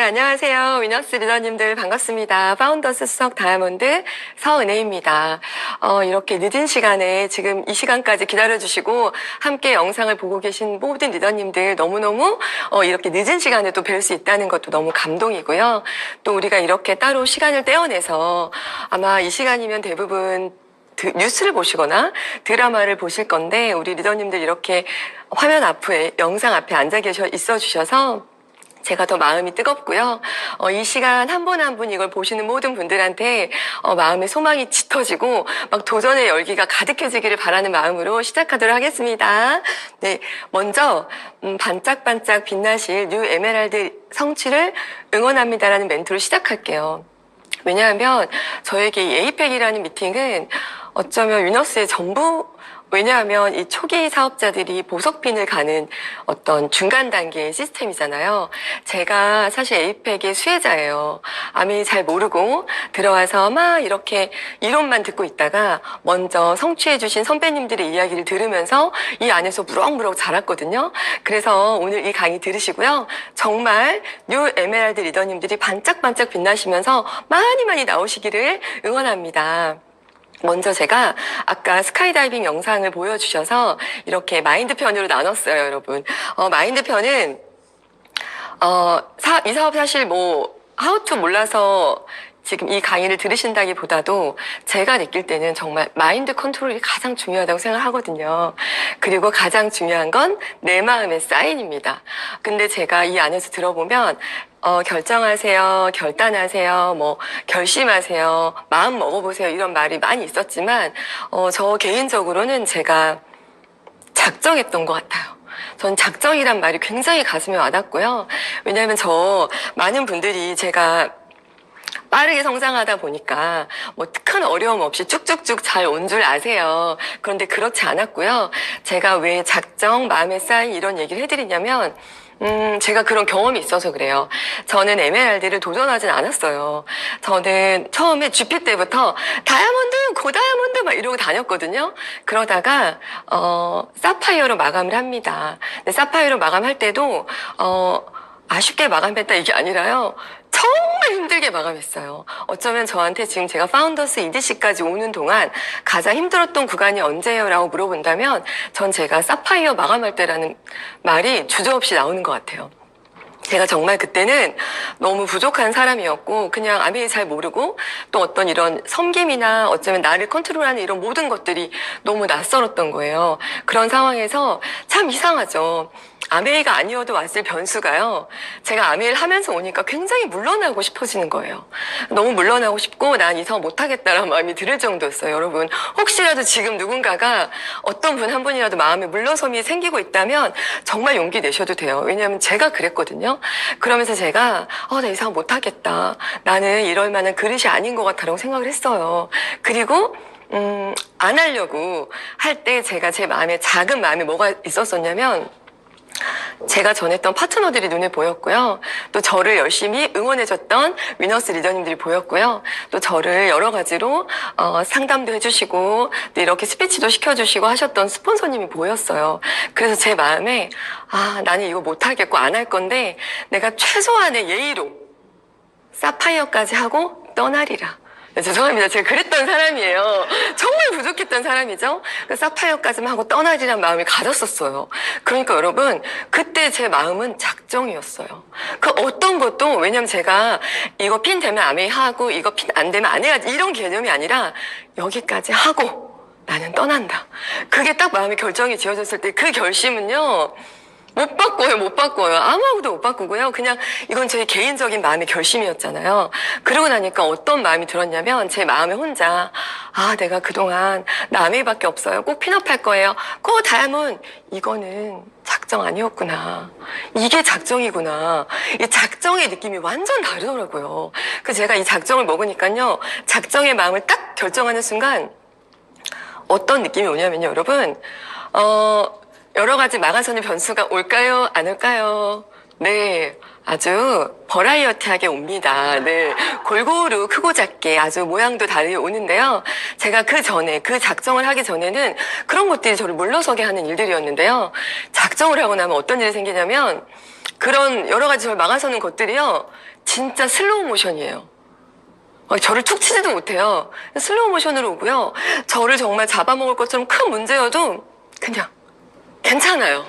안녕하세요. 위너스 리더님들 반갑습니다. 파운더스 수석 다이아몬드 서은혜입니다. 이렇게 늦은 시간에 지금 이 시간까지 기다려주시고 함께 영상을 보고 계신 모든 리더님들 너무너무 이렇게 늦은 시간에 또 뵐 수 있다는 것도 너무 감동이고요. 또 우리가 이렇게 따로 시간을 떼어내서 아마 이 시간이면 대부분 뉴스를 보시거나 드라마를 보실 건데 우리 리더님들 이렇게 화면 앞에 영상 앞에 앉아 있어 주셔서 제가 더 마음이 뜨겁고요. 이 시간 한 분 한 분 이걸 보시는 모든 분들한테 마음의 소망이 짙어지고 막 도전의 열기가 가득해지기를 바라는 마음으로 시작하도록 하겠습니다. 네, 먼저 반짝반짝 빛나실 뉴 에메랄드 성취를 응원합니다라는 멘트로 시작할게요. 왜냐하면 저에게 이 에이펙이라는 미팅은 어쩌면 위너스의 전부, 왜냐하면 이 초기 사업자들이 보석핀을 가는 어떤 중간 단계의 시스템이잖아요. 제가 사실 에이펙의 수혜자예요. 아미 잘 모르고 들어와서 막 이렇게 이론만 듣고 있다가 먼저 성취해주신 선배님들의 이야기를 들으면서 이 안에서 무럭무럭 자랐거든요. 그래서 오늘 이 강의 들으시고요. 정말 뉴 에메랄드 리더님들이 반짝반짝 빛나시면서 많이 나오시기를 응원합니다. 먼저 제가 아까 스카이다이빙 영상을 보여주셔서 이렇게 마인드 편으로 나눴어요, 여러분. 마인드 편은, 이 사업 사실 하우투 몰라서 지금 이 강의를 들으신다기보다도 제가 느낄 때는 정말 마인드 컨트롤이 가장 중요하다고 생각하거든요. 그리고 가장 중요한 건 내 마음의 사인입니다. 근데 제가 이 안에서 들어보면 결정하세요, 결단하세요, 결심하세요, 마음 먹어보세요 이런 말이 많이 있었지만 저 개인적으로는 제가 작정했던 것 같아요. 전 작정이란 말이 굉장히 가슴에 와닿고요. 왜냐하면 많은 분들이 제가 빠르게 성장하다 보니까 큰 어려움 없이 쭉쭉쭉 잘 온 줄 아세요. 그런데 그렇지 않았고요. 제가 왜 작정, 마음의 사인 이런 얘기를 해드리냐면 제가 그런 경험이 있어서 그래요. 저는 에메랄드를 도전하진 않았어요. 저는 처음에 GP 때부터 다이아몬드, 고다이아몬드 막 이러고 다녔거든요. 그러다가 사파이어로 마감을 합니다. 근데 사파이어로 마감할 때도 아쉽게 마감했다 이게 아니라요. 정말 힘들게 마감했어요. 어쩌면 저한테 지금 제가 파운더스 EDC까지 오는 동안 가장 힘들었던 구간이 언제예요? 라고 물어본다면 전 제가 사파이어 마감할 때라는 말이 주저없이 나오는 것 같아요. 제가 정말 그때는 너무 부족한 사람이었고 그냥 아무리 잘 모르고 또 어떤 이런 섬김이나 어쩌면 나를 컨트롤하는 이런 모든 것들이 너무 낯설었던 거예요. 그런 상황에서 참 이상하죠. 아메이가 아니어도 왔을 변수가요. 제가 아메이를 하면서 오니까 굉장히 물러나고 싶어지는 거예요. 너무 물러나고 싶고 난 이 사업 못하겠다라는 마음이 들을 정도였어요. 여러분 혹시라도 지금 누군가가 어떤 분 한 분이라도 마음에 물러섬이 생기고 있다면 정말 용기 내셔도 돼요. 왜냐하면 제가 그랬거든요. 그러면서 제가 나 이 사업 못하겠다. 나는 이럴 만한 그릇이 아닌 것 같다라고 생각을 했어요. 그리고 안 하려고 할 때 제가 제 마음에 작은 마음이 뭐가 있었었냐면 제가 전했던 파트너들이 눈에 보였고요. 또 저를 열심히 응원해줬던 위너스 리더님들이 보였고요. 또 저를 여러 가지로 상담도 해주시고 또 이렇게 스피치도 시켜주시고 하셨던 스폰서님이 보였어요. 그래서 제 마음에 나는 이거 못하겠고 안 할 건데 내가 최소한의 예의로 사파이어까지 하고 떠나리라. 죄송합니다. 제가 그랬던 사람이에요. 정말 부족했던 사람이죠. 사파이어까지만 하고 떠나리란 마음이 가졌었어요. 그러니까 여러분 그때 제 마음은 작정이었어요. 그 어떤 것도 왜냐면 제가 이거 핀 되면 아메이 하고 이거 핀 안 되면 안 해야지 이런 개념이 아니라 여기까지 하고 나는 떠난다. 그게 딱 마음이 결정이 지어졌을 때 그 결심은요. 못 바꿔요. 아무도 못 바꾸고요. 그냥 이건 제 개인적인 마음의 결심이었잖아요. 그러고 나니까 어떤 마음이 들었냐면 제 마음에 혼자 내가 그동안 남의밖에 없어요. 꼭 핀업할 거예요. 꼭 다이아몬드 이거는 작정 아니었구나. 이게 작정이구나. 이 작정의 느낌이 완전 다르더라고요. 그래서 제가 이 작정을 먹으니까요. 작정의 마음을 딱 결정하는 순간 어떤 느낌이 오냐면요. 여러분 여러 가지 막아서는 변수가 올까요? 안 올까요? 네. 아주 버라이어티하게 옵니다. 네. 골고루 크고 작게 아주 모양도 다르게 오는데요. 제가 그 작정을 하기 전에는 그런 것들이 저를 물러서게 하는 일들이었는데요. 작정을 하고 나면 어떤 일이 생기냐면 그런 여러 가지 저를 막아서는 것들이요. 진짜 슬로우 모션이에요. 저를 툭 치지도 못해요. 슬로우 모션으로 오고요. 저를 정말 잡아먹을 것처럼 큰 문제여도 그냥 괜찮아요.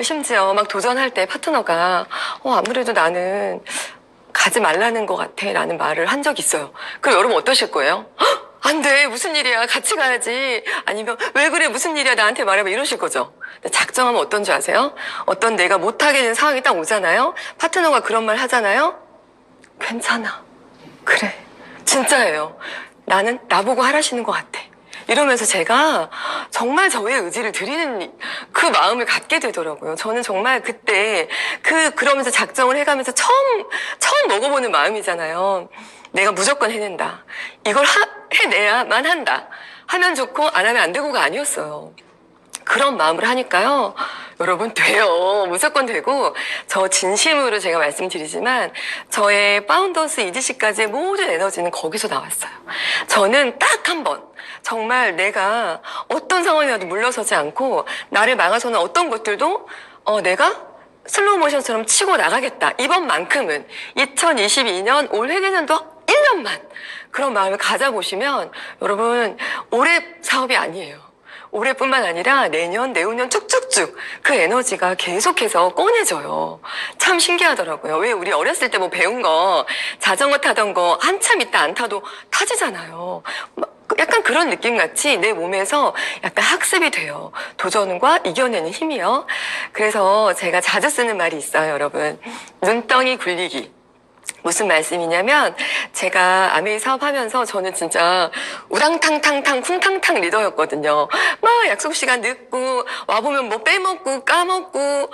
심지어 막 도전할 때 파트너가 아무래도 나는 가지 말라는 것 같아 라는 말을 한 적이 있어요. 그럼 여러분 어떠실 거예요? 안 돼, 무슨 일이야, 같이 가야지. 아니면 왜 그래, 무슨 일이야, 나한테 말해봐, 이러실 거죠. 작정하면 어떤 줄 아세요? 어떤 내가 못하게 된 상황이 딱 오잖아요. 파트너가 그런 말 하잖아요. 괜찮아, 그래, 진짜예요. 나는 나보고 하라시는 것 같아. 이러면서 제가 정말 저의 의지를 드리는 그 마음을 갖게 되더라고요. 저는 정말 그때 그러면서 작정을 해가면서 처음 먹어보는 마음이잖아요. 내가 무조건 해낸다. 이걸 해내야만 한다. 하면 좋고 안 하면 안 되고가 아니었어요. 그런 마음을 하니까요. 여러분 돼요. 무조건 되고 저 진심으로 제가 말씀드리지만 저의 파운더스 EDC까지의 모든 에너지는 거기서 나왔어요. 저는 딱 한 번 정말 내가 어떤 상황이라도 물러서지 않고 나를 막아서는 어떤 것들도 내가 슬로우 모션처럼 치고 나가겠다. 이번만큼은 2022년 올 회계년도 1년만 그런 마음을 가져보시면 여러분 올해 사업이 아니에요. 올해뿐만 아니라 내년, 내후년 쭉쭉쭉 그 에너지가 계속해서 꺼내져요. 참 신기하더라고요. 왜 우리 어렸을 때 뭐 배운 거 자전거 타던 거 한참 있다 안 타도 타지잖아요. 약간 그런 느낌 같이 내 몸에서 약간 학습이 돼요. 도전과 이겨내는 힘이요. 그래서 제가 자주 쓰는 말이 있어요, 여러분. 눈덩이 굴리기. 무슨 말씀이냐면 제가 아메이 사업하면서 저는 진짜 우당탕탕탕 쿵탕탕 리더였거든요. 막 약속 시간 늦고 와보면 뭐 빼먹고 까먹고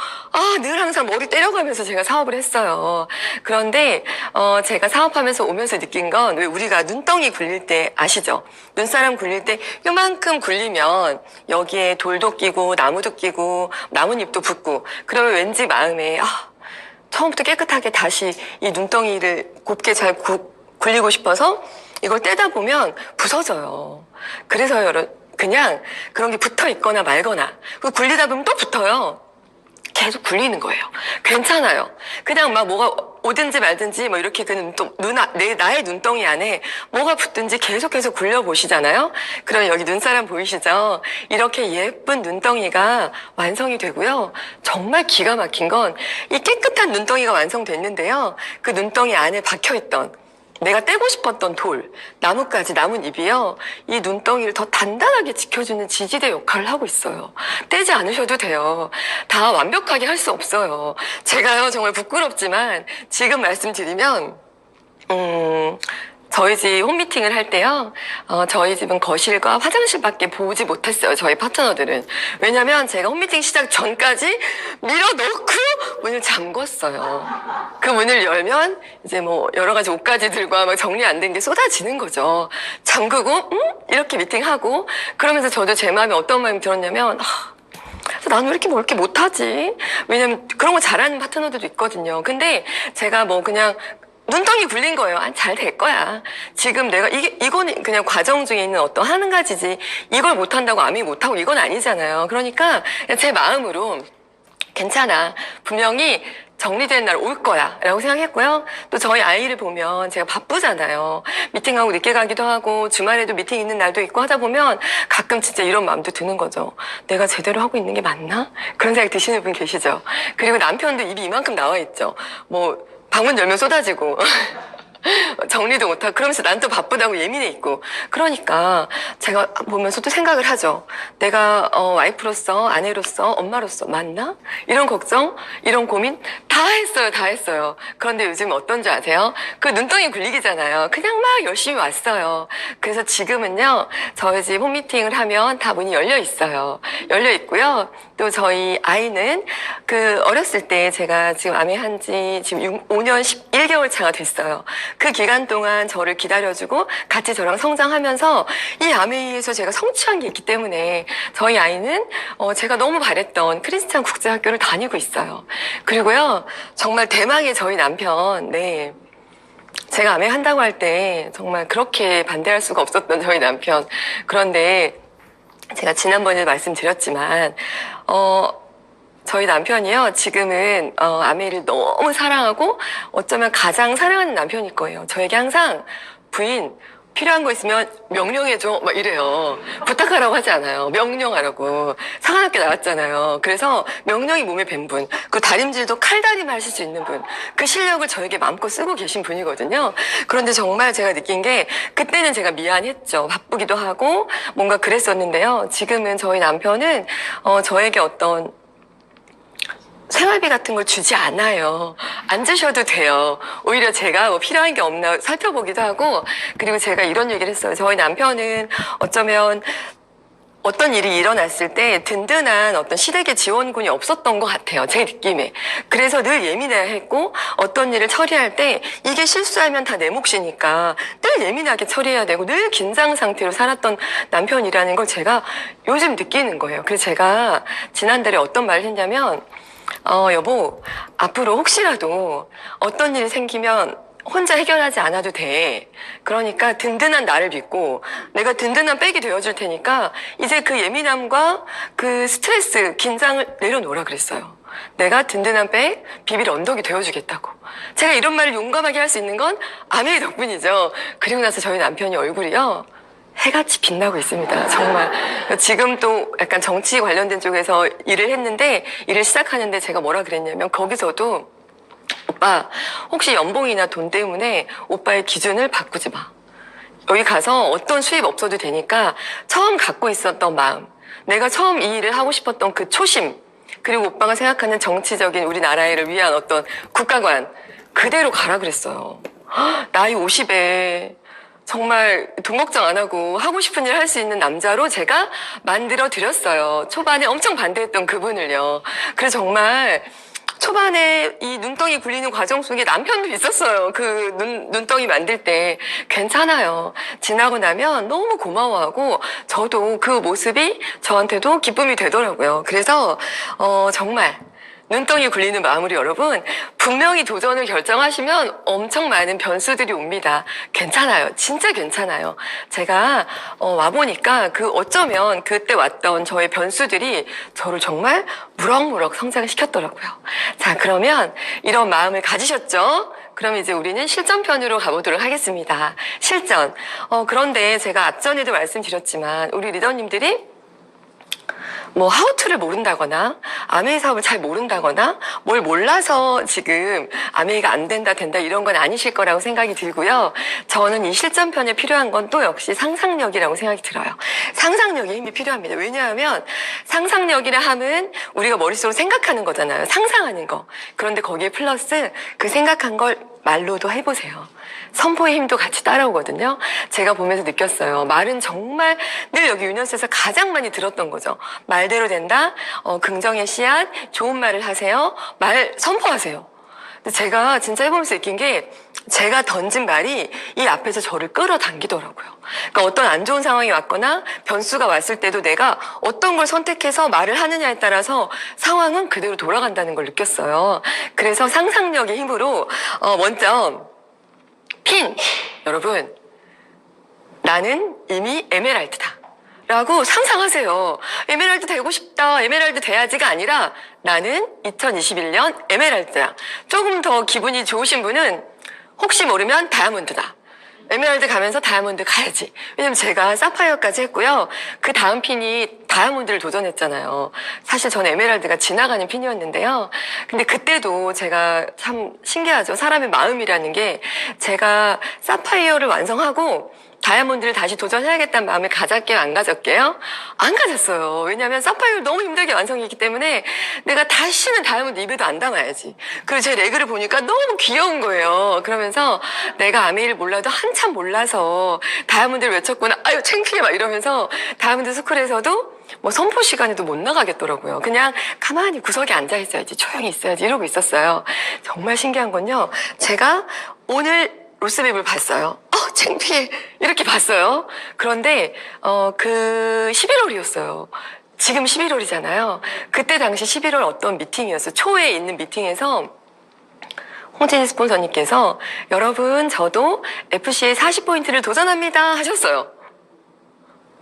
늘 항상 머리 때려가면서 제가 사업을 했어요. 그런데 제가 사업하면서 오면서 느낀 건 왜 우리가 눈덩이 굴릴 때 아시죠? 눈사람 굴릴 때 요만큼 굴리면 여기에 돌도 끼고 나무도 끼고 나뭇잎도 붙고 그러면 왠지 마음에 처음부터 깨끗하게 다시 이 눈덩이를 곱게 잘 굴리고 싶어서 이걸 떼다 보면 부서져요. 그래서 그냥 그런 게 붙어 있거나 말거나 굴리다 보면 또 붙어요. 계속 굴리는 거예요. 괜찮아요. 그냥 막 뭐가 오든지 말든지 뭐 이렇게 나의 눈덩이 안에 뭐가 붙든지 계속해서 굴려보시잖아요. 그럼 여기 눈사람 보이시죠? 이렇게 예쁜 눈덩이가 완성이 되고요. 정말 기가 막힌 건 이 깨끗한 눈덩이가 완성됐는데요. 그 눈덩이 안에 박혀있던 내가 떼고 싶었던 돌, 나뭇가지, 나뭇잎이요. 이 눈덩이를 더 단단하게 지켜주는 지지대 역할을 하고 있어요. 떼지 않으셔도 돼요. 다 완벽하게 할 수 없어요. 제가요, 정말 부끄럽지만 지금 말씀드리면, 저희 집 홈미팅을 할 때요, 저희 집은 거실과 화장실밖에 보지 못했어요, 저희 파트너들은. 왜냐면 제가 홈미팅 시작 전까지 밀어넣고 문을 잠궜어요. 그 문을 열면 이제 뭐 여러 가지 옷가지들과 막 정리 안 된 게 쏟아지는 거죠. 잠그고, 이렇게 미팅하고, 그러면서 저도 제 마음에 어떤 마음이 들었냐면, 나는 왜 이렇게 못하지? 왜냐면 그런 거 잘하는 파트너들도 있거든요. 근데 제가 뭐 그냥 눈덩이 굴린 거예요. 잘 될 거야. 지금 내가 이건 그냥 과정 중에 있는 어떤 한 가지지. 이걸 못한다고 아미 못하고 이건 아니잖아요. 그러니까 제 마음으로 괜찮아. 분명히 정리된 날 올 거야 라고 생각했고요. 또 저희 아이를 보면 제가 바쁘잖아요. 미팅하고 늦게 가기도 하고 주말에도 미팅 있는 날도 있고 하다 보면 가끔 진짜 이런 마음도 드는 거죠. 내가 제대로 하고 있는 게 맞나? 그런 생각 드시는 분 계시죠. 그리고 남편도 입이 이만큼 나와 있죠. 뭐 방문 열면 쏟아지고 정리도 못하고 그러면서 난 또 바쁘다고 예민해 있고 그러니까 제가 보면서 또 생각을 하죠. 내가 와이프로서 아내로서 엄마로서 맞나? 이런 걱정 이런 고민 다 했어요. 그런데 요즘 어떤 줄 아세요? 그 눈덩이 굴리기잖아요. 그냥 막 열심히 왔어요. 그래서 지금은요 저희 집 홈미팅을 하면 다 문이 열려 있어요. 열려 있고요. 또 저희 아이는 그 어렸을 때 제가 지금 아메한 지 지금 5년 11개월 차가 됐어요. 그 기간 동안 저를 기다려주고 같이 저랑 성장하면서 이 아메이에서 제가 성취한 게 있기 때문에 저희 아이는 제가 너무 바랬던 크리스찬 국제학교를 다니고 있어요. 그리고요 정말 대망의 저희 남편 제가 아메 한다고 할 때 정말 그렇게 반대할 수가 없었던 저희 남편. 그런데 제가 지난번에 말씀드렸지만 저희 남편이요, 지금은, 아메이를 너무 사랑하고, 어쩌면 가장 사랑하는 남편일 거예요. 저에게 항상, 부인, 필요한 거 있으면 명령해줘. 막 이래요. 부탁하라고 하지 않아요. 명령하라고. 상한학교 나왔잖아요. 그래서 명령이 몸에 밴 분. 그 다림질도 칼다림 하실 수 있는 분. 그 실력을 저에게 마음껏 쓰고 계신 분이거든요. 그런데 정말 제가 느낀 게 그때는 제가 미안했죠. 바쁘기도 하고 뭔가 그랬었는데요. 지금은 저희 남편은 저에게 어떤 생활비 같은 걸 주지 않아요. 안 주셔도 돼요. 오히려 제가 뭐 필요한 게 없나 살펴보기도 하고, 그리고 제가 이런 얘기를 했어요. 저희 남편은 어쩌면 어떤 일이 일어났을 때 든든한 어떤 시댁의 지원군이 없었던 것 같아요. 제 느낌에. 그래서 늘 예민해야 했고, 어떤 일을 처리할 때 이게 실수하면 다 내 몫이니까 늘 예민하게 처리해야 되고 늘 긴장 상태로 살았던 남편이라는 걸 제가 요즘 느끼는 거예요. 그래서 제가 지난달에 어떤 말을 했냐면, 여보, 앞으로 혹시라도 어떤 일이 생기면 혼자 해결하지 않아도 돼. 그러니까 든든한 나를 믿고 내가 든든한 백이 되어줄 테니까 이제 그 예민함과 그 스트레스, 긴장을 내려놓으라 그랬어요. 내가 든든한 백, 비빌 언덕이 되어주겠다고. 제가 이런 말을 용감하게 할 수 있는 건 아내의 덕분이죠. 그리고 나서 저희 남편이 얼굴이요, 해같이 빛나고 있습니다. 정말. 지금 또 약간 정치 관련된 쪽에서 일을 했는데, 일을 시작하는데 제가 뭐라 그랬냐면, 거기서도 오빠, 혹시 연봉이나 돈 때문에 오빠의 기준을 바꾸지 마. 여기 가서 어떤 수입 없어도 되니까 처음 갖고 있었던 마음, 내가 처음 이 일을 하고 싶었던 그 초심, 그리고 오빠가 생각하는 정치적인 우리나라를 위한 어떤 국가관, 그대로 가라 그랬어요. 나이 50에 정말 돈 걱정 안 하고 하고 싶은 일 할 수 있는 남자로 제가 만들어 드렸어요. 초반에 엄청 반대했던 그분을요. 그래서 정말 초반에 이 눈덩이 굴리는 과정 속에 남편도 있었어요. 그 눈덩이 만들 때. 괜찮아요. 지나고 나면 너무 고마워하고 저도 그 모습이 저한테도 기쁨이 되더라고요. 그래서 정말 눈덩이 굴리는 마무리 여러분, 분명히 도전을 결정하시면 엄청 많은 변수들이 옵니다. 괜찮아요. 진짜 괜찮아요. 제가 와보니까 그 어쩌면 그때 왔던 저의 변수들이 저를 정말 무럭무럭 성장을 시켰더라고요. 자, 그러면 이런 마음을 가지셨죠? 그럼 이제 우리는 실전편으로 가보도록 하겠습니다. 실전. 그런데 제가 앞전에도 말씀드렸지만 우리 리더님들이 뭐 하우투를 모른다거나 아메이 사업을 잘 모른다거나 뭘 몰라서 지금 아메이가 안 된다 된다 이런 건 아니실 거라고 생각이 들고요. 저는 이 실전편에 필요한 건 또 역시 상상력이라고 생각이 들어요. 상상력의 힘이 필요합니다. 왜냐하면 상상력이라 함은 우리가 머릿속으로 생각하는 거잖아요. 상상하는 거. 그런데 거기에 플러스 그 생각한 걸 말로도 해보세요. 선포의 힘도 같이 따라오거든요. 제가 보면서 느꼈어요. 말은 정말 늘 여기 유년스에서 가장 많이 들었던 거죠. 말대로 된다. 긍정의 씨앗, 좋은 말을 하세요. 말 선포하세요. 근데 제가 진짜 해보면서 느낀 게 제가 던진 말이 이 앞에서 저를 끌어당기더라고요. 그러니까 어떤 안 좋은 상황이 왔거나 변수가 왔을 때도 내가 어떤 걸 선택해서 말을 하느냐에 따라서 상황은 그대로 돌아간다는 걸 느꼈어요. 그래서 상상력의 힘으로 먼저 핀! 여러분, 나는 이미 에메랄드다 라고 상상하세요. 에메랄드 되고 싶다, 에메랄드 돼야지가 아니라 나는 2021년 에메랄드야. 조금 더 기분이 좋으신 분은 혹시 모르면 다이아몬드다. 에메랄드 가면서 다이아몬드 가야지. 왜냐면 제가 사파이어까지 했고요. 그 다음 핀이 다이아몬드를 도전했잖아요. 사실 저는 에메랄드가 지나가는 핀이었는데요. 근데 그때도 제가 참 신기하죠. 사람의 마음이라는 게 제가 사파이어를 완성하고 다이아몬드를 다시 도전해야겠다는 마음을 가졌게요, 안 가졌게요? 안 가졌어요. 왜냐하면 사파이어를 너무 힘들게 완성했기 때문에 내가 다시는 다이아몬드 입에도 안 담아야지. 그리고 제 레그를 보니까 너무 귀여운 거예요. 그러면서 내가 아메이를 몰라도 한참 몰라서 다이아몬드를 외쳤구나. 아유, 창피해 막 이러면서 다이아몬드 스쿨에서도 뭐 선포 시간에도 못 나가겠더라고요. 그냥 가만히 구석에 앉아 있어야지, 조용히 있어야지 이러고 있었어요. 정말 신기한 건요. 제가 오늘 로스맵을 봤어요. 창피해. 이렇게 봤어요. 그런데 그 11월이었어요. 지금 11월이잖아요. 그때 당시 11월 어떤 미팅이었어요. 초에 있는 미팅에서 홍진희 스폰서님께서 여러분 저도 FC의 40포인트를 도전합니다 하셨어요.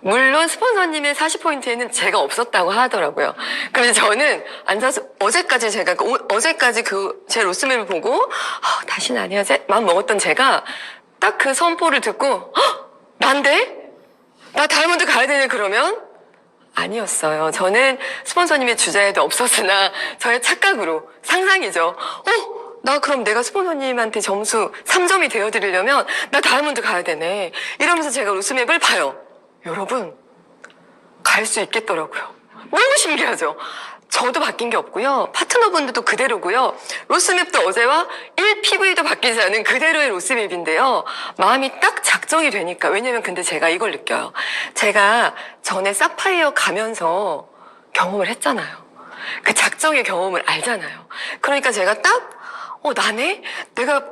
물론 스폰서님의 40포인트에는 제가 없었다고 하더라고요. 그래서 저는 앉아서 어제까지 제가 어제까지 제 로스맵을 보고 다시는 안 해야지 마음 먹었던 제가 딱 그 선포를 듣고 난데? 나 다이아몬드 가야 되네 그러면? 아니었어요. 저는 스폰서님의 주자에도 없었으나 저의 착각으로 상상이죠. 나 그럼 내가 스폰서님한테 점수 3점이 되어드리려면 나 다이아몬드 가야 되네. 이러면서 제가 로스맵을 봐요. 여러분 갈 수 있겠더라고요. 너무 신기하죠? 저도 바뀐 게 없고요. 파트너분들도 그대로고요. 로스맵도 어제와 1PV도 바뀌지 않은 그대로의 로스맵인데요. 마음이 딱 작정이 되니까. 왜냐면 근데 제가 이걸 느껴요. 제가 전에 사파이어 가면서 경험을 했잖아요. 그 작정의 경험을 알잖아요. 그러니까 제가 딱 나네? 내가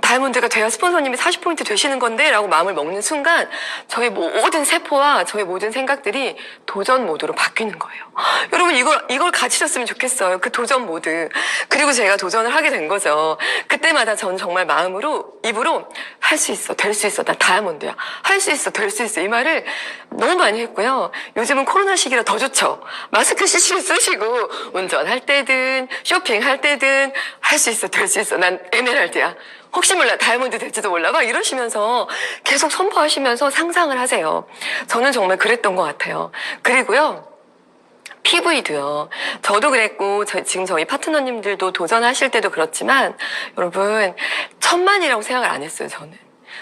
다이아몬드가 돼야 스폰서님이 40포인트 되시는 건데 라고 마음을 먹는 순간 저의 모든 세포와 저의 모든 생각들이 도전 모드로 바뀌는 거예요. 여러분 이걸 가지셨으면 좋겠어요. 그 도전 모드. 그리고 제가 도전을 하게 된 거죠. 그때마다 저는 정말 마음으로 입으로 할 수 있어, 될 수 있어, 나 다이아몬드야. 할 수 있어, 될 수 있어. 이 말을 너무 많이 했고요. 요즘은 코로나 시기라 더 좋죠. 마스크 실시로 쓰시고 운전할 때든 쇼핑할 때든 할 수 있어, 될 수 있어. 난 에메랄드야. 혹시 몰라 다이아몬드 될지도 몰라 막 이러시면서 계속 선포하시면서 상상을 하세요. 저는 정말 그랬던 것 같아요. 그리고요. PV도요. 저도 그랬고 지금 저희 파트너님들도 도전하실 때도 그렇지만 여러분 1000만이라고 생각을 안 했어요. 저는.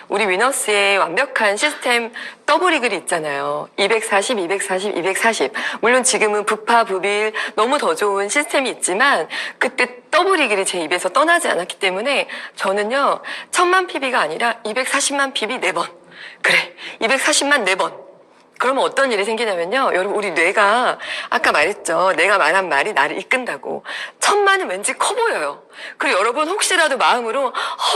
우리 위너스의 완벽한 시스템 더블 이글이 있잖아요. 240, 240, 240. 물론 지금은 부파, 부빌 너무 더 좋은 시스템이 있지만 그때 더블 이글이 제 입에서 떠나지 않았기 때문에 저는요. 1000만 PB가 아니라 240만 PB 4번. 그래. 240만 4번. 그러면 어떤 일이 생기냐면요. 여러분 우리 뇌가 아까 말했죠. 내가 말한 말이 나를 이끈다고. 1000만은 왠지 커 보여요. 그리고 여러분 혹시라도 마음으로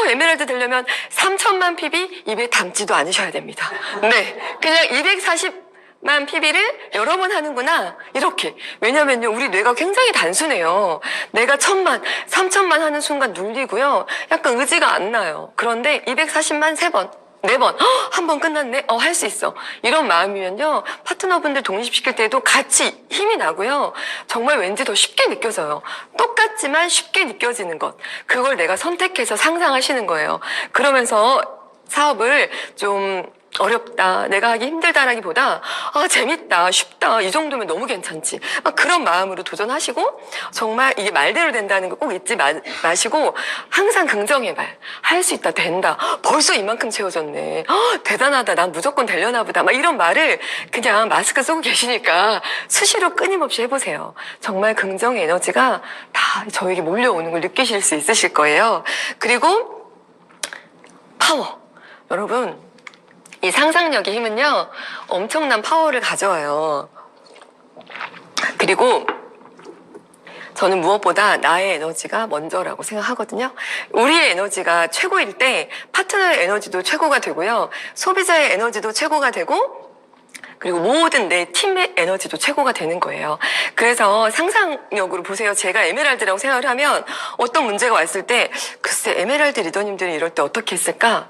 에메랄드 되려면 3000만 PB 입에 담지도 않으셔야 됩니다. 네. 그냥 240만 PB를 여러 번 하는구나. 이렇게. 왜냐면요. 우리 뇌가 굉장히 단순해요. 내가 1000만, 3000만 하는 순간 눌리고요. 약간 의지가 안 나요. 그런데 240만 3번. 4번, 한 번 끝났네? 할 수 있어. 이런 마음이면요, 파트너분들 독립시킬 때도 같이 힘이 나고요, 정말 왠지 더 쉽게 느껴져요. 똑같지만 쉽게 느껴지는 것. 그걸 내가 선택해서 상상하시는 거예요. 그러면서 사업을 좀 어렵다, 내가 하기 힘들다라기보다 재밌다, 쉽다, 이 정도면 너무 괜찮지. 그런 마음으로 도전하시고 정말 이게 말대로 된다는 거 꼭 잊지 마시고 항상 긍정의 말. 할 수 있다, 된다. 벌써 이만큼 채워졌네. 대단하다, 난 무조건 되려나 보다. 막 이런 말을 그냥 마스크 쓰고 계시니까 수시로 끊임없이 해보세요. 정말 긍정의 에너지가 다 저에게 몰려오는 걸 느끼실 수 있으실 거예요. 그리고 파워. 여러분 이 상상력의 힘은요, 엄청난 파워를 가져와요. 그리고 저는 무엇보다 나의 에너지가 먼저라고 생각하거든요. 우리의 에너지가 최고일 때 파트너의 에너지도 최고가 되고요. 소비자의 에너지도 최고가 되고 그리고 모든 내 팀의 에너지도 최고가 되는 거예요. 그래서 상상력으로 보세요. 제가 에메랄드라고 생각을 하면 어떤 문제가 왔을 때 글쎄 에메랄드 리더님들이 이럴 때 어떻게 했을까?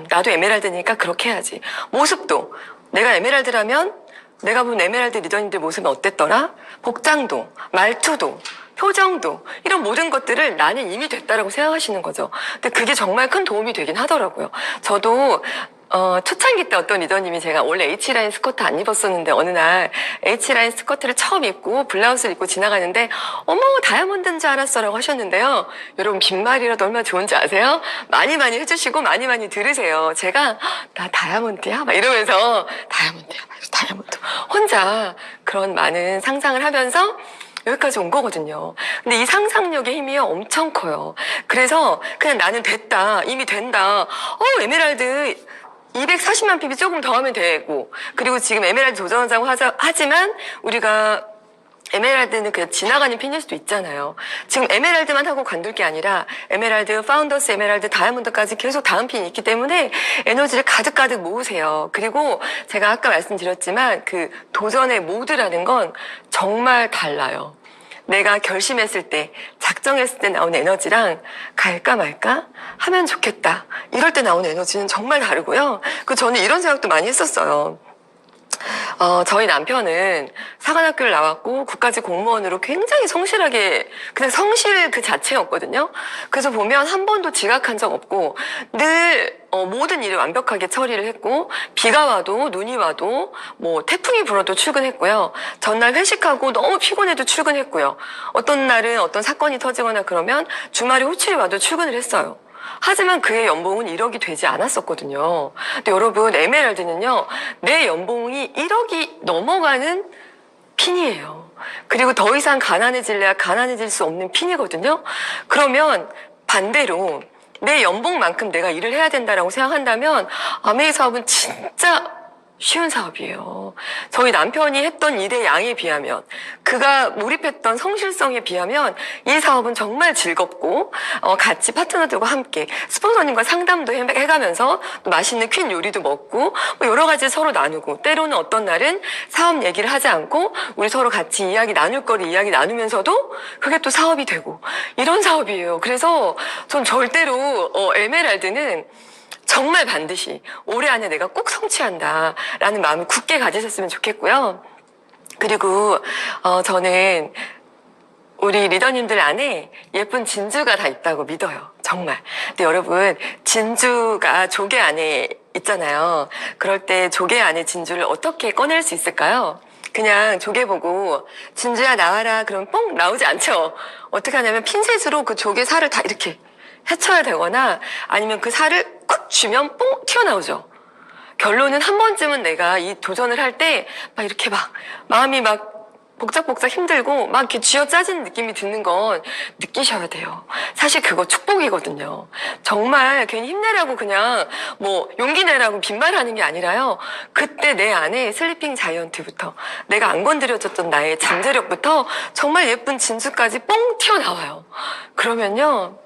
나도 에메랄드니까 그렇게 해야지. 모습도 내가 에메랄드라면 내가 본 에메랄드 리더님들 모습은 어땠더라? 복장도, 말투도, 표정도 이런 모든 것들을 나는 이미 됐다라고 생각하시는 거죠. 근데 그게 정말 큰 도움이 되긴 하더라고요. 저도 초창기 때 어떤 리더님이 제가 원래 H라인 스커트 안 입었었는데 어느 날 H라인 스커트를 처음 입고 블라우스를 입고 지나가는데 어머 다이아몬드인 줄 알았어라고 하셨는데요. 여러분 긴 말이라도 얼마나 좋은지 아세요? 많이 해주시고 많이 들으세요. 제가 나 다이아몬드야? 막 이러면서 다이아몬드야 다이아몬드 혼자 그런 많은 상상을 하면서 여기까지 온 거거든요. 근데 이 상상력의 힘이 엄청 커요. 그래서 그냥 나는 됐다, 이미 된다. 에메랄드 240만 PB 조금 더 하면 되고, 그리고 지금 에메랄드 도전하자고 하지만 우리가 에메랄드는 그냥 지나가는 핀일 수도 있잖아요. 지금 에메랄드만 하고 관둘 게 아니라 에메랄드, 파운더스 에메랄드, 다이아몬드까지 계속 다음 핀이 있기 때문에 에너지를 가득 모으세요. 그리고 제가 아까 말씀드렸지만 그 도전의 모드라는 건 정말 달라요. 내가 결심했을 때, 작정했을 때 나오는 에너지랑 갈까 말까 하면 좋겠다. 이럴 때 나오는 에너지는 정말 다르고요. 저는 이런 생각도 많이 했었어요. 저희 남편은 사관학교를 나왔고 국가직 공무원으로 굉장히 성실하게 그냥 성실 그 자체였거든요. 그래서 보면 한 번도 지각한 적 없고 늘 모든 일을 완벽하게 처리를 했고 비가 와도 눈이 와도 뭐 태풍이 불어도 출근했고요. 전날 회식하고 너무 피곤해도 출근했고요. 어떤 날은 어떤 사건이 터지거나 그러면 주말에 호출이 와도 출근을 했어요. 하지만 그의 연봉은 1억이 되지 않았었거든요. 근데 여러분, 에메랄드는요, 내 연봉이 1억이 넘어가는 핀이에요. 그리고 더 이상 가난해질래야 가난해질 수 없는 핀이거든요. 그러면 반대로 내 연봉만큼 내가 일을 해야 된다라고 생각한다면 아메이 사업은 진짜 쉬운 사업이에요. 저희 남편이 했던 일의 양에 비하면, 그가 몰입했던 성실성에 비하면 이 사업은 정말 즐겁고 같이 파트너들과 함께 스폰서님과 상담도 해가면서 또 맛있는 퀸 요리도 먹고 뭐 여러 가지 서로 나누고, 때로는 어떤 날은 사업 얘기를 하지 않고 우리 서로 같이 이야기 나눌 거리 이야기 나누면서도 그게 또 사업이 되고, 이런 사업이에요. 그래서 전 절대로 에메랄드는 정말 반드시 올해 안에 내가 꼭 성취한다라는 마음을 굳게 가지셨으면 좋겠고요. 그리고 저는 우리 리더님들 안에 예쁜 진주가 다 있다고 믿어요. 정말. 근데 여러분, 진주가 조개 안에 있잖아요. 그럴 때 조개 안에 진주를 어떻게 꺼낼 수 있을까요? 그냥 조개 보고 진주야 나와라 그러면 뽕 나오지 않죠. 어떻게 하냐면 핀셋으로 그 조개 살을 다 이렇게 헤쳐야 되거나 아니면 그 살을 콱 쥐면 뽕 튀어나오죠. 결론은 한 번쯤은 내가 이 도전을 할 때 막 이렇게 막 마음이 막 복작복작 힘들고 막 이렇게 쥐어 짜지는 느낌이 드는 건 느끼셔야 돼요. 사실 그거 축복이거든요. 정말 괜히 힘내라고 그냥 뭐 용기 내라고 빈말하는 게 아니라요. 그때 내 안에 슬리핑 자이언트부터 내가 안 건드려졌던 나의 잠재력부터 정말 예쁜 진주까지 뽕 튀어나와요. 그러면요.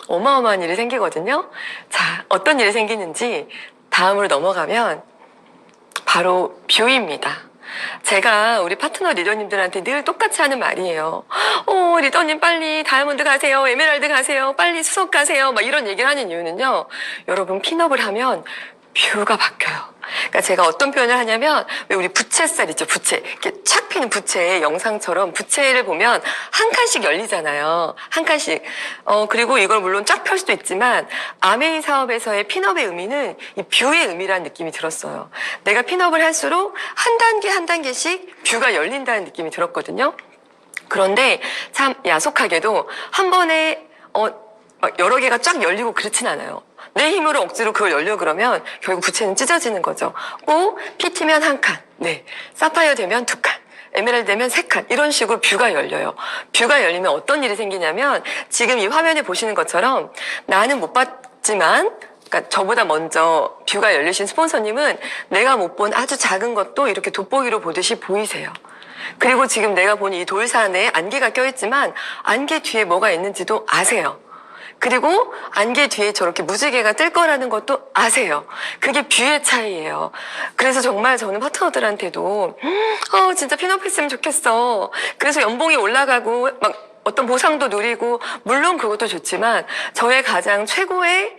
어마어마한 일이 생기거든요. 자, 어떤 일이 생기는지 다음으로 넘어가면 바로 뷰입니다. 제가 우리 파트너 리더님들한테 늘 똑같이 하는 말이에요. 리더님 빨리 다이아몬드 가세요. 에메랄드 가세요. 빨리 수석 가세요. 막 이런 얘기를 하는 이유는요. 여러분 핀업을 하면 뷰가 바뀌어요. 그러니까 제가 어떤 표현을 하냐면 왜 우리 부채살 있죠, 부채. 이렇게 착 피는 부채 영상처럼 부채를 보면 한 칸씩 열리잖아요. 한 칸씩. 그리고 이걸 물론 쫙 펼 수도 있지만 아메이 사업에서의 핀업의 의미는 이 뷰의 의미라는 느낌이 들었어요. 내가 핀업을 할수록 한 단계 한 단계씩 뷰가 열린다는 느낌이 들었거든요. 그런데 참 야속하게도 한 번에 여러 개가 쫙 열리고 그렇진 않아요. 내 힘으로 억지로 그걸 열려 그러면 결국 부채는 찢어지는 거죠. 꼭 피티면 한 칸, 네, 사파이어 되면 두 칸, 에메랄드 되면 세 칸, 이런 식으로 뷰가 열려요. 뷰가 열리면 어떤 일이 생기냐면 지금 이 화면에 보시는 것처럼 나는 못 봤지만 그러니까 저보다 먼저 뷰가 열리신 스폰서님은 내가 못 본 아주 작은 것도 이렇게 돋보기로 보듯이 보이세요. 그리고 지금 내가 본 이 돌산에 안개가 껴있지만 안개 뒤에 뭐가 있는지도 아세요. 그리고 안개 뒤에 저렇게 무지개가 뜰 거라는 것도 아세요. 그게 뷰의 차이예요. 그래서 정말 저는 파트너들한테도 진짜 핀업했으면 좋겠어. 그래서 연봉이 올라가고 막 어떤 보상도 누리고 물론 그것도 좋지만 저의 가장 최고의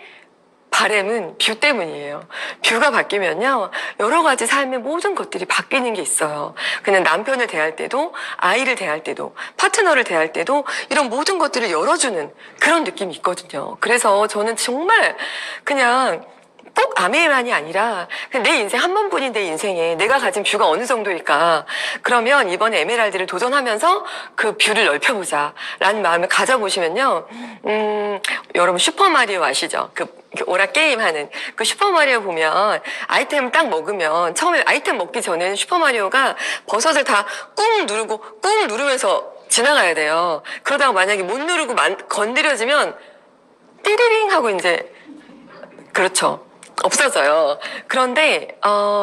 바램은 뷰 때문이에요. 뷰가 바뀌면요, 여러 가지 삶의 모든 것들이 바뀌는 게 있어요. 그냥 남편을 대할 때도, 아이를 대할 때도, 파트너를 대할 때도 이런 모든 것들을 열어주는 그런 느낌이 있거든요. 그래서 저는 정말 그냥 꼭 아메이만이 아니라 그냥 내 인생 한 번뿐인 내 인생에 내가 가진 뷰가 어느 정도일까. 그러면 이번에 에메랄드를 도전하면서 그 뷰를 넓혀보자 라는 마음을 가져보시면요. 여러분 슈퍼마리오 아시죠? 그 오락 게임 하는 그 슈퍼마리오 보면 아이템 딱 먹으면 처음에 아이템 먹기 전에는 슈퍼마리오가 버섯을 다 꾹 누르고 꾹 누르면서 지나가야 돼요. 그러다가 만약에 못 누르고 건드려지면 띠리링 하고 이제 그렇죠. 없어져요. 그런데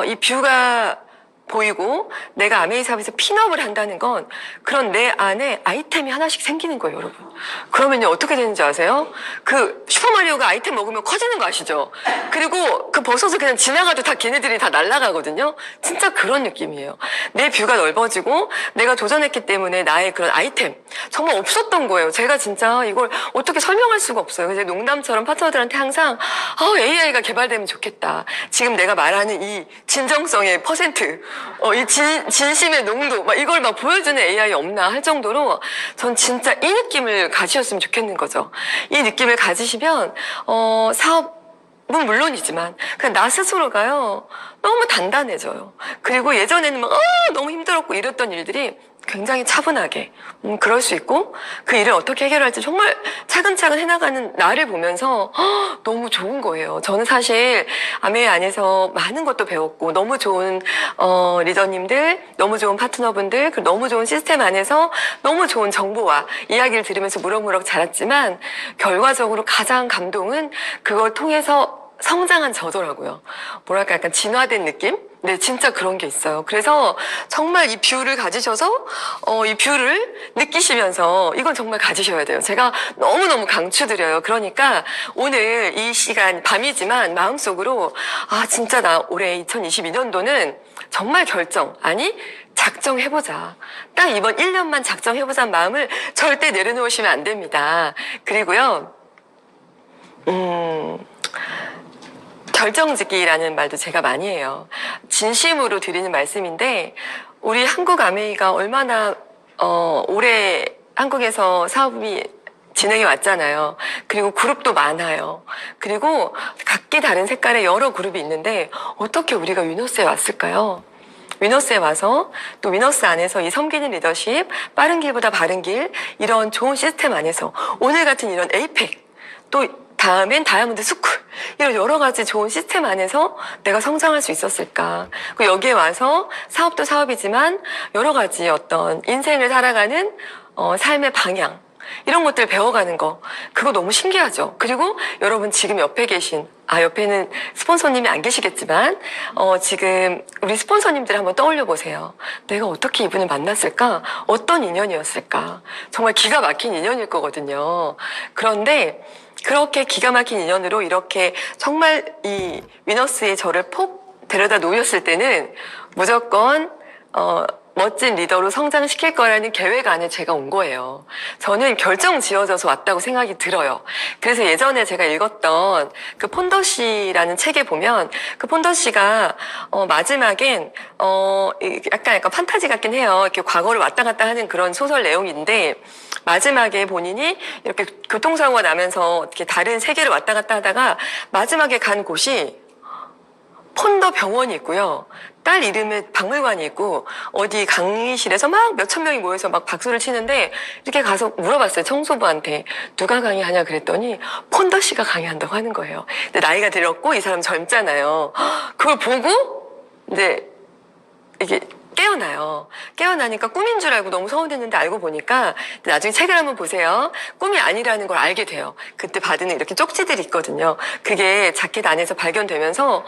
이 뷰가 보이고 내가 아메이 사업에서 핀업을 한다는 건 그런 내 안에 아이템이 하나씩 생기는 거예요, 여러분. 그러면요 어떻게 되는지 아세요? 그 슈퍼마리오가 아이템 먹으면 커지는 거 아시죠? 그리고 그 버섯을 그냥 지나가도 다 걔네들이 다 날아가거든요. 진짜 그런 느낌이에요. 내 뷰가 넓어지고 내가 도전했기 때문에 나의 그런 아이템 정말 없었던 거예요. 제가 진짜 이걸 어떻게 설명할 수가 없어요. 그래서 농담처럼 파트너들한테 항상 AI가 개발되면 좋겠다. 지금 내가 말하는 이 진정성의 퍼센트, 이 진심의 농도 막 이걸 막 보여주는 AI 없나 할 정도로 전 진짜 이 느낌을 가지셨으면 좋겠는 거죠. 이 느낌을 가지시면 사업은 물론이지만 그냥 나 스스로가요 너무 단단해져요. 그리고 예전에는 막 너무 힘들었고 이랬던 일들이 굉장히 차분하게 그럴 수 있고 그 일을 어떻게 해결할지 정말 차근차근 해나가는 나를 보면서 너무 좋은 거예요. 저는 사실 아메이 안에서 많은 것도 배웠고 너무 좋은 리더님들, 너무 좋은 파트너분들, 그리고 너무 좋은 시스템 안에서 너무 좋은 정보와 이야기를 들으면서 무럭무럭 자랐지만 결과적으로 가장 감동은 그걸 통해서 성장한 저더라고요. 뭐랄까 약간 진화된 느낌? 네, 진짜 그런 게 있어요. 그래서 정말 이 뷰를 가지셔서 이 뷰를 느끼시면서 이건 정말 가지셔야 돼요. 제가 너무너무 강추드려요. 그러니까 오늘 이 시간 밤이지만 마음속으로 진짜 나 올해 2022년도는 정말 작정해보자. 딱 이번 1년만 작정해보자는 마음을 절대 내려놓으시면 안 됩니다. 그리고요, 결정짓기라는 말도 제가 많이 해요. 진심으로 드리는 말씀인데 우리 한국 아메이가 얼마나 오래 한국에서 사업이 진행해 왔잖아요. 그리고 그룹도 많아요. 그리고 각기 다른 색깔의 여러 그룹이 있는데 어떻게 우리가 위너스에 왔을까요? 위너스에 와서 또 위너스 안에서 이 섬기는 리더십, 빠른 길보다 바른 길 이런 좋은 시스템 안에서 오늘 같은 이런 에이펙 또 다음엔 다이아몬드 스쿨 이런 여러 가지 좋은 시스템 안에서 내가 성장할 수 있었을까. 그리고 여기에 와서 사업도 사업이지만 여러 가지 어떤 인생을 살아가는 삶의 방향 이런 것들 배워가는 거 그거 너무 신기하죠. 그리고 여러분 지금 옆에 계신 옆에는 스폰서님이 안 계시겠지만 지금 우리 스폰서님들 한번 떠올려 보세요. 내가 어떻게 이분을 만났을까? 어떤 인연이었을까? 정말 기가 막힌 인연일 거거든요. 그런데 그렇게 기가 막힌 인연으로 이렇게 정말 이 위너스의 저를 폭 데려다 놓였을 때는 무조건 멋진 리더로 성장시킬 거라는 계획 안에 제가 온 거예요. 저는 결정 지어져서 왔다고 생각이 들어요. 그래서 예전에 제가 읽었던 그 폰더시라는 책에 보면 그 폰더시가 마지막엔 약간 판타지 같긴 해요. 이렇게 과거를 왔다 갔다 하는 그런 소설 내용인데 마지막에 본인이 이렇게 교통사고가 나면서 이렇게 다른 세계를 왔다 갔다 하다가 마지막에 간 곳이 폰더 병원이 있고요. 딸 이름의 박물관이 있고 어디 강의실에서 막 몇천 명이 모여서 막 박수를 치는데 이렇게 가서 물어봤어요. 청소부한테 누가 강의하냐 그랬더니 폰더 씨가 강의한다고 하는 거예요. 근데 나이가 들었고 이 사람 젊잖아요. 그걸 보고 이제 이게 깨어나요. 깨어나니까 꿈인 줄 알고 너무 서운했는데 알고 보니까 나중에 책을 한번 보세요. 꿈이 아니라는 걸 알게 돼요. 그때 받은 이렇게 쪽지들이 있거든요. 그게 자켓 안에서 발견되면서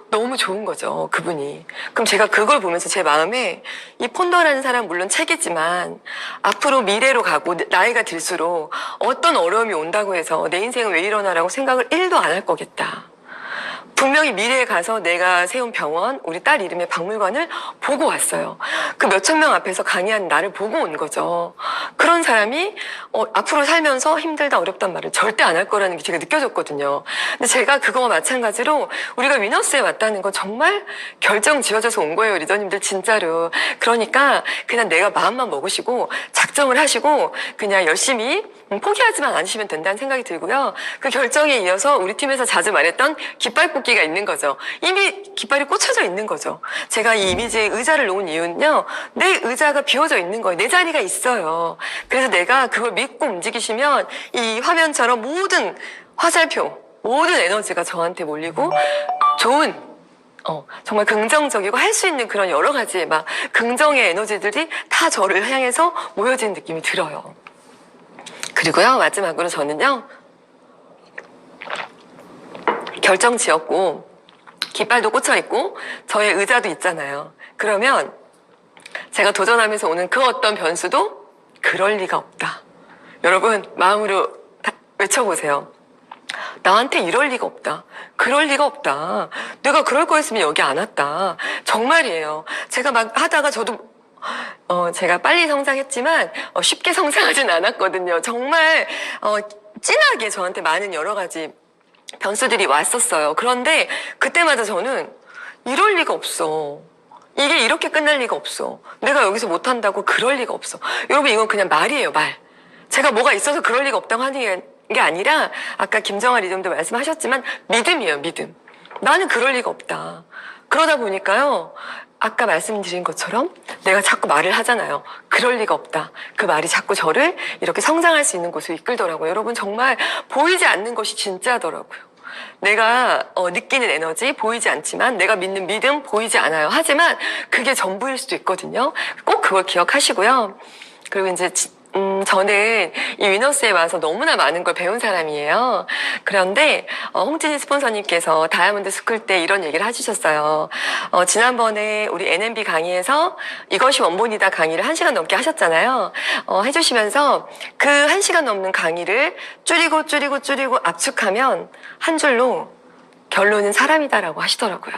너무 좋은 거죠. 그분이. 그럼 제가 그걸 보면서 제 마음에 이 폰더라는 사람 물론 책이지만 앞으로 미래로 가고 나이가 들수록 어떤 어려움이 온다고 해서 내 인생은 왜 이러나라고 생각을 1도 안 할 거겠다. 분명히 미래에 가서 내가 세운 병원, 우리 딸 이름의 박물관을 보고 왔어요. 그 몇천 명 앞에서 강의한 나를 보고 온 거죠. 그런 사람이 앞으로 살면서 힘들다 어렵단 말을 절대 안 할 거라는 게 제가 느껴졌거든요. 근데 제가 그거와 마찬가지로 우리가 위너스에 왔다는 건 정말 결정 지어져서 온 거예요. 리더님들 진짜로. 그러니까 그냥 내가 마음만 먹으시고 작정을 하시고 그냥 열심히 포기하지만 않으시면 된다는 생각이 들고요. 그 결정에 이어서 우리 팀에서 자주 말했던 깃발 꽂기가 있는 거죠. 이미 깃발이 꽂혀져 있는 거죠. 제가 이 이미지에 의자를 놓은 이유는요. 내 의자가 비워져 있는 거예요. 내 자리가 있어요. 그래서 내가 그걸 믿고 움직이시면 이 화면처럼 모든 화살표, 모든 에너지가 저한테 몰리고 좋은 정말 긍정적이고 할 수 있는 그런 여러 가지 막 긍정의 에너지들이 다 저를 향해서 모여지는 느낌이 들어요. 그리고요, 마지막으로 저는요, 결정 지었고, 깃발도 꽂혀있고, 저의 의자도 있잖아요. 그러면 제가 도전하면서 오는 그 어떤 변수도 그럴 리가 없다. 여러분, 마음으로 외쳐보세요. 나한테 이럴 리가 없다. 그럴 리가 없다. 내가 그럴 거였으면 여기 안 왔다. 정말이에요. 제가 막 하다가 저도 제가 빨리 성장했지만 쉽게 성장하진 않았거든요. 정말 진하게 저한테 많은 여러 가지 변수들이 왔었어요. 그런데 그때마다 저는 이럴 리가 없어. 이게 이렇게 끝날 리가 없어. 내가 여기서 못한다고 그럴 리가 없어. 여러분 이건 그냥 말이에요, 말. 제가 뭐가 있어서 그럴 리가 없다고 하는 게 아니라 아까 김정아 리더님도 말씀하셨지만 믿음이에요, 믿음. 나는 그럴 리가 없다. 그러다 보니까요. 아까 말씀드린 것처럼 내가 자꾸 말을 하잖아요. 그럴 리가 없다. 그 말이 자꾸 저를 이렇게 성장할 수 있는 곳으로 이끌더라고요. 여러분 정말 보이지 않는 것이 진짜더라고요. 내가 느끼는 에너지 보이지 않지만 내가 믿는 믿음 보이지 않아요. 하지만 그게 전부일 수도 있거든요. 꼭 그걸 기억하시고요. 그리고 이제 저는 이 위너스에 와서 너무나 많은 걸 배운 사람이에요. 그런데 홍진희 스폰서님께서 다이아몬드 스쿨 때 이런 얘기를 해주셨어요. 지난번에 우리 NMB 강의에서 이것이 원본이다 강의를 1시간 넘게 하셨잖아요. 해주시면서 그 1시간 넘는 강의를 줄이고 압축하면 한 줄로 결론은 사람이다라고 하시더라고요.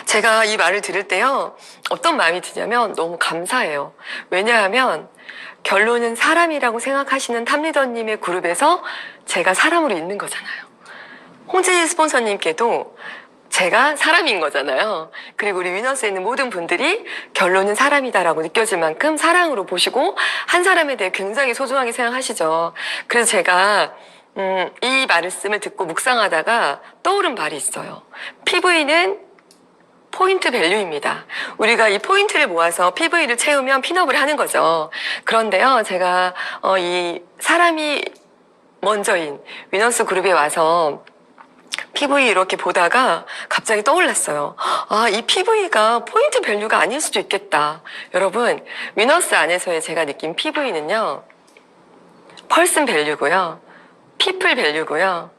제가 이 말을 들을 때요. 어떤 마음이 드냐면 너무 감사해요. 왜냐하면 결론은 사람이라고 생각하시는 탑리더님의 그룹에서 제가 사람으로 있는 거잖아요. 홍진희 스폰서님께도 제가 사람인 거잖아요. 그리고 우리 위너스에 있는 모든 분들이 결론은 사람이다라고 느껴질 만큼 사랑으로 보시고 한 사람에 대해 굉장히 소중하게 생각하시죠. 그래서 제가 이 말씀을 듣고 묵상하다가 떠오른 말이 있어요. PV는 포인트 밸류입니다. 우리가 이 포인트를 모아서 PV를 채우면 핀업을 하는 거죠. 그런데요, 제가 이 사람이 먼저인 위너스 그룹에 와서 PV 이렇게 보다가 갑자기 떠올랐어요. 아, 이 PV가 포인트 밸류가 아닐 수도 있겠다. 여러분, 위너스 안에서의 제가 느낀 PV는요, 펄슨 밸류고요, 피플 밸류고요,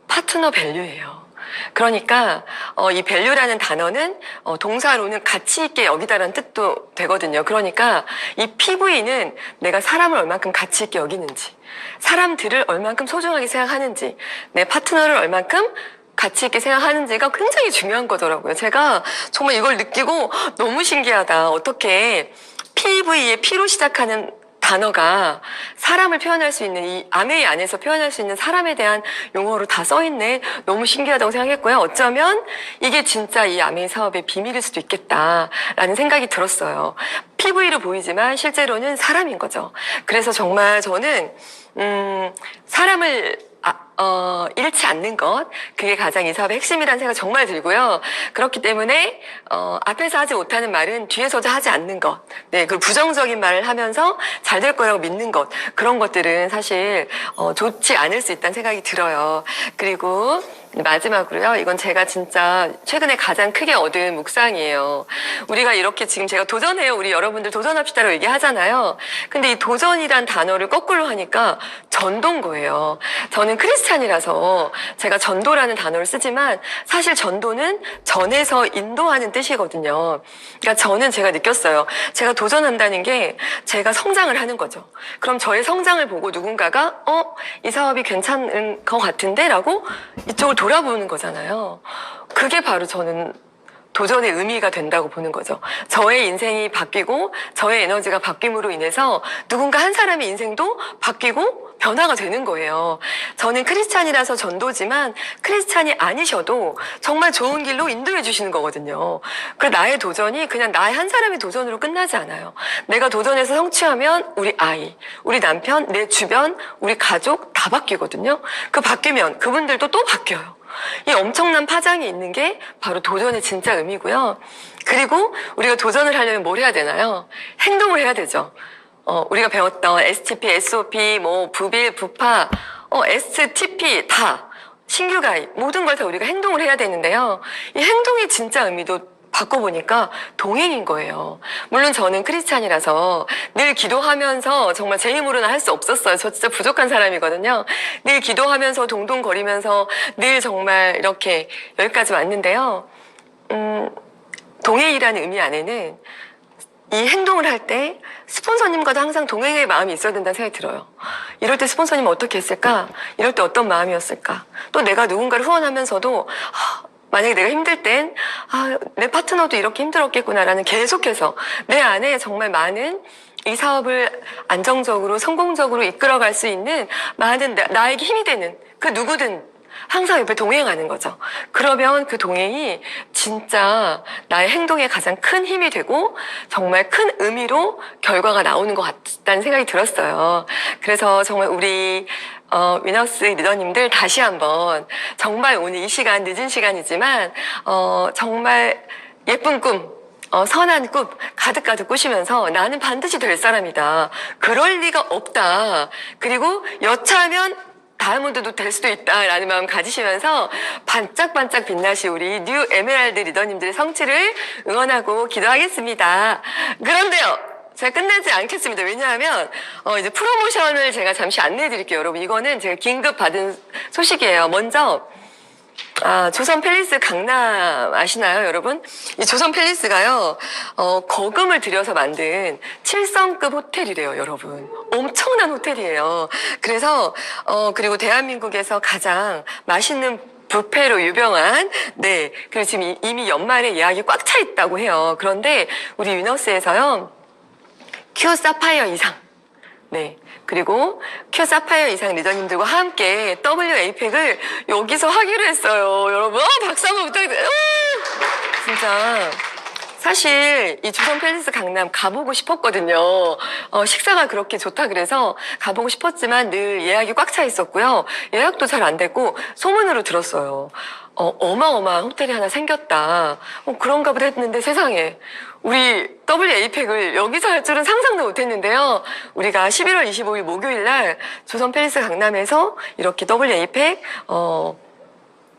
파트너 밸류예요. 그러니까 이 밸류라는 단어는 동사로는 가치 있게 여기다라는 뜻도 되거든요. 그러니까 이 PV는 내가 사람을 얼만큼 가치 있게 여기는지, 사람들을 얼만큼 소중하게 생각하는지, 내 파트너를 얼만큼 가치 있게 생각하는지가 굉장히 중요한 거더라고요. 제가 정말 이걸 느끼고 너무 신기하다. 어떻게 PV의 P로 시작하는 단어가 사람을 표현할 수 있는 이 아메이 안에서 표현할 수 있는 사람에 대한 용어로 다 써있네. 너무 신기하다고 생각했고요. 어쩌면 이게 진짜 이 아메이 사업의 비밀일 수도 있겠다라는 생각이 들었어요. PV로 보이지만 실제로는 사람인 거죠. 그래서 정말 저는 사람을 잃지 않는 것, 그게 가장 이 사업의 핵심이라는 생각 정말 들고요. 그렇기 때문에 앞에서 하지 못하는 말은 뒤에서도 하지 않는 것, 네, 그 부정적인 말을 하면서 잘 될 거라고 믿는 것, 그런 것들은 사실 좋지 않을 수 있다는 생각이 들어요. 그리고 마지막으로요, 이건 제가 진짜 최근에 가장 크게 얻은 묵상이에요. 우리가 이렇게 지금 제가 도전해요, 우리 여러분들 도전합시다라고 얘기하잖아요. 근데 이 도전이란 단어를 거꾸로 하니까 전도인 거예요. 저는 크리스찬이라서 제가 전도라는 단어를 쓰지만 사실 전도는 전에서 인도하는 뜻이거든요. 그러니까 저는 제가 느꼈어요. 제가 도전한다는 게 제가 성장을 하는 거죠. 그럼 저의 성장을 보고 누군가가 이 사업이 괜찮은 것 같은데? 라고 이쪽을 돌아보는 거잖아요. 그게 바로 저는 도전의 의미가 된다고 보는 거죠. 저의 인생이 바뀌고 저의 에너지가 바뀜으로 인해서 누군가 한 사람의 인생도 바뀌고 변화가 되는 거예요. 저는 크리스찬이라서 전도지만 크리스찬이 아니셔도 정말 좋은 길로 인도해 주시는 거거든요. 그 나의 도전이 그냥 나의 한 사람의 도전으로 끝나지 않아요. 내가 도전해서 성취하면 우리 아이, 우리 남편, 내 주변, 우리 가족 다 바뀌거든요. 그 바뀌면 그분들도 또 바뀌어요. 이 엄청난 파장이 있는 게 바로 도전의 진짜 의미고요. 그리고 우리가 도전을 하려면 뭘 해야 되나요? 행동을 해야 되죠. 우리가 배웠던 STP, SOP, 부빌, 부파, STP 다 신규 가입 모든 걸 다 우리가 행동을 해야 되는데요. 이 행동의 진짜 의미도 바꿔보니까 동행인 거예요. 물론 저는 크리스찬이라서 늘 기도하면서 정말 제 힘으로는 할 수 없었어요. 저 진짜 부족한 사람이거든요. 늘 기도하면서 동동거리면서 늘 정말 이렇게 여기까지 왔는데요. 동행이라는 의미 안에는 이 행동을 할 때 스폰서님과도 항상 동행의 마음이 있어야 된다는 생각이 들어요. 이럴 때 스폰서님은 어떻게 했을까? 이럴 때 어떤 마음이었을까? 또 내가 누군가를 후원하면서도 만약에 내가 힘들 땐 내 파트너도 이렇게 힘들었겠구나라는 계속해서 내 안에 정말 많은 이 사업을 안정적으로 성공적으로 이끌어갈 수 있는 많은 나에게 힘이 되는 그 누구든 항상 옆에 동행하는 거죠. 그러면 그 동행이 진짜 나의 행동에 가장 큰 힘이 되고 정말 큰 의미로 결과가 나오는 것 같다는 생각이 들었어요. 그래서 정말 우리 위너스 리더님들 다시 한번 정말 오늘 이 시간 늦은 시간이지만 정말 예쁜 꿈 선한 꿈 가득가득 꾸시면서 나는 반드시 될 사람이다. 그럴 리가 없다. 그리고 여차하면 다이아몬드도 될 수도 있다라는 마음 가지시면서 반짝반짝 빛나시 우리 뉴 에메랄드 리더님들의 성취를 응원하고 기도하겠습니다. 그런데요, 제가 끝내지 않겠습니다. 왜냐하면 이제 프로모션을 제가 잠시 안내해 드릴게요. 여러분, 이거는 제가 긴급 받은 소식이에요. 먼저 조선 팰리스 강남 아시나요, 여러분? 이 조선 팰리스가요, 거금을 들여서 만든 7성급 호텔이래요, 여러분. 엄청난 호텔이에요. 그래서, 그리고 대한민국에서 가장 맛있는 뷔페로 유명한, 네. 그리고 지금 이미 연말에 예약이 꽉 차 있다고 해요. 그런데 우리 위너스에서요, 큐 사파이어 이상. 네. 그리고 큐 사파이어 이상 리더님들과 함께 WA팩을 여기서 하기로 했어요. 여러분, 박수 한번 부탁드려요. 진짜. 사실 이 조선 팰리스 강남 가보고 싶었거든요. 식사가 그렇게 좋다 그래서 가보고 싶었지만 늘 예약이 꽉 차 있었고요. 예약도 잘 안 됐고 소문으로 들었어요. 어마어마한 호텔이 하나 생겼다. 그런가 보다 했는데 세상에 우리 WA팩을 여기서 할 줄은 상상도 못했는데요. 우리가 11월 25일 목요일 날 조선 팰리스 강남에서 이렇게 WA팩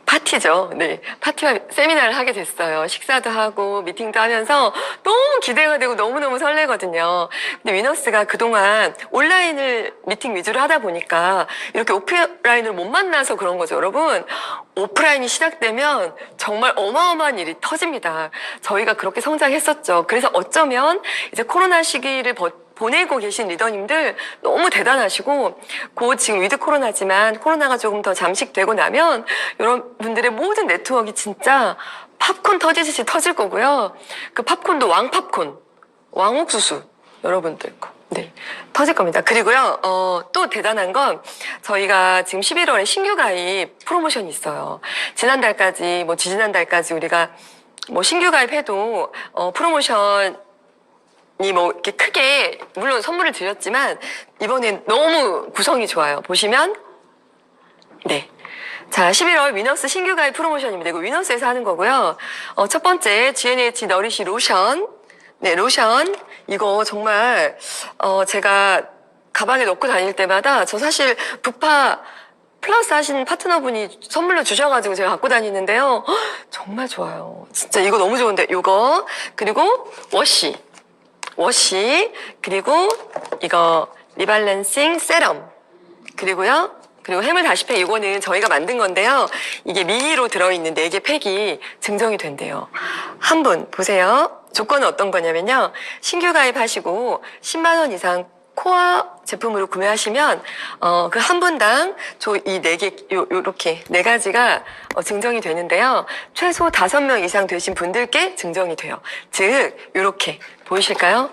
파티죠. 네. 파티와 세미나를 하게 됐어요. 식사도 하고 미팅도 하면서 너무 기대가 되고 너무너무 설레거든요. 근데 위너스가 그동안 온라인을 미팅 위주로 하다 보니까 이렇게 오프라인을 못 만나서 그런 거죠. 여러분, 오프라인이 시작되면 정말 어마어마한 일이 터집니다. 저희가 그렇게 성장했었죠. 그래서 어쩌면 이제 코로나 시기를 보내고 계신 리더님들 너무 대단하시고 곧 지금 위드 코로나지만 코로나가 조금 더 잠식되고 나면 여러분들의 모든 네트워크가 진짜 팝콘 터지듯이 터질 거고요. 그 팝콘도 왕팝콘, 왕옥수수 여러분들 거. 네, 터질 겁니다. 그리고요, 또 대단한 건 저희가 지금 11월에 신규 가입 프로모션이 있어요. 지난달까지, 지지난달까지 우리가 신규 가입해도 프로모션 이렇게 크게 물론 선물을 드렸지만 이번엔 너무 구성이 좋아요. 보시면 네. 자, 11월 위너스 신규 가입 프로모션입니다. 이거 위너스에서 하는 거고요. 첫 번째 GNH 너리시 로션. 네, 로션. 이거 정말 제가 가방에 넣고 다닐 때마다 저 사실 부파 플러스 하신 파트너분이 선물로 주셔가지고 제가 갖고 다니는데요. 정말 좋아요. 진짜 이거 너무 좋은데 이거 그리고 워시, 그리고 이거 리밸런싱 세럼, 그리고 해물 다시팩 이거는 저희가 만든 건데요. 이게 미니로 들어있는 4개 팩이 증정이 된대요. 한 분 보세요. 조건은 어떤 거냐면요. 신규 가입하시고 10만 원 이상 코어 제품으로 구매하시면 그 한 분당 이 4개 요렇게 4가지가 증정이 되는데요. 최소 5명 이상 되신 분들께 증정이 돼요. 즉 요렇게 보이실까요?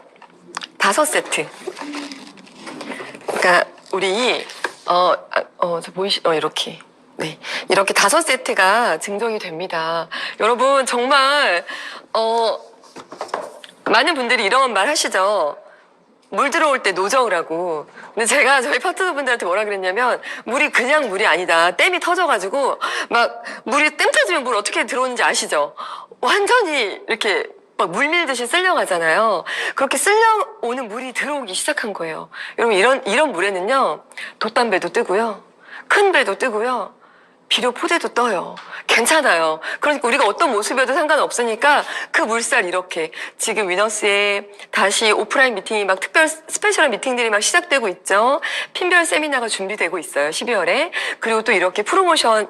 5세트. 그러니까 우리 이렇게. 네. 이렇게 5세트가 증정이 됩니다. 여러분, 정말, 많은 분들이 이런 말 하시죠. 물 들어올 때 노저으라고. 근데 제가 저희 파트너분들한테 뭐라 그랬냐면, 물이 그냥 물이 아니다. 댐이 터져가지고, 물이 댐 터지면 물 어떻게 들어오는지 아시죠? 완전히 이렇게 막 물밀듯이 쓸려가잖아요. 그렇게 쓸려오는 물이 들어오기 시작한 거예요. 여러분, 이런 물에는요, 돛담배도 뜨고요, 큰 배도 뜨고요, 비료 포대도 떠요. 괜찮아요. 그러니까 우리가 어떤 모습이어도 상관없으니까 그 물살 이렇게 지금 위너스에 다시 오프라인 미팅이 특별 스페셜한 미팅들이 시작되고 있죠. 핀별 세미나가 준비되고 있어요. 12월에. 그리고 또 이렇게 프로모션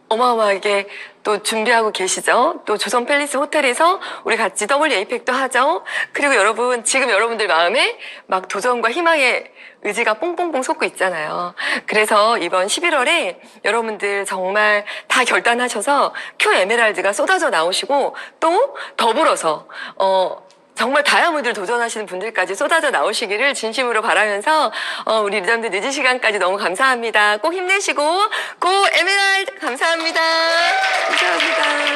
어마어마하게 또 준비하고 계시죠. 또 조선 팰리스 호텔에서 우리 같이 WA팩도 하죠. 그리고 여러분, 지금 여러분들 마음에 막 도전과 희망의 의지가 뽕뽕뽕 솟고 있잖아요. 그래서 이번 11월에 여러분들 정말 다 결단하셔서 큐 에메랄드가 쏟아져 나오시고 또 더불어서 정말 다이아몬드를 도전하시는 분들까지 쏟아져 나오시기를 진심으로 바라면서 우리 리더님들 늦은 시간까지 너무 감사합니다. 꼭 힘내시고 고 에메랄드 감사합니다. 감사합니다.